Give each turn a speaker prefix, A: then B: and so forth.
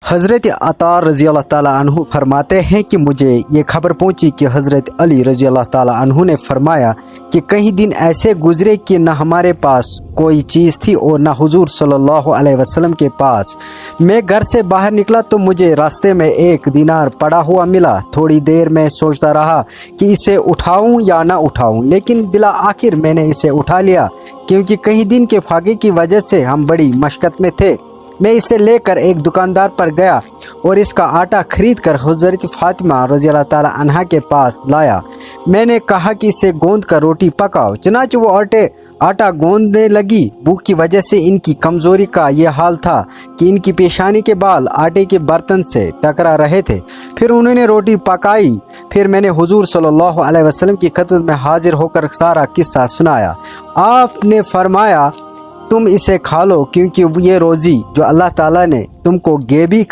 A: حضرت عطا رضی اللہ تعالیٰ عنہ فرماتے ہیں کہ مجھے یہ خبر پہنچی کہ حضرت علی رضی اللہ تعالیٰ عنہ نے فرمایا کہ کئی دن ایسے گزرے کہ نہ ہمارے پاس کوئی چیز تھی اور نہ حضور صلی اللہ علیہ وسلم کے پاس۔ میں گھر سے باہر نکلا تو مجھے راستے میں 1 دینار پڑا ہوا ملا۔ تھوڑی دیر میں سوچتا رہا کہ اسے اٹھاؤں یا نہ اٹھاؤں، لیکن بلا آخر میں نے اسے اٹھا لیا، کیونکہ کئی دن کے فاقے کی وجہ سے ہم بڑی مشقت میں تھے۔ میں اسے لے کر ایک دکاندار پر گیا اور اس کا آٹا خرید کر حضرت فاطمہ رضی اللہ تعالی عنہا کے پاس لایا۔ میں نے کہا کہ اسے گوندھ کر روٹی پکاؤ، چنانچہ وہ آٹا گوندنے لگی۔ بھوک کی وجہ سے ان کی کمزوری کا یہ حال تھا کہ ان کی پیشانی کے بال آٹے کے برتن سے ٹکرا رہے تھے۔ پھر انہوں نے روٹی پکائی۔ پھر میں نے حضور صلی اللہ علیہ وسلم کی خدمت میں حاضر ہو کر سارا قصہ سنایا۔ آپ نے فرمایا، تم اسے کھا لو، کیونکہ یہ روزی جو اللہ تعالیٰ نے تم کو غیبی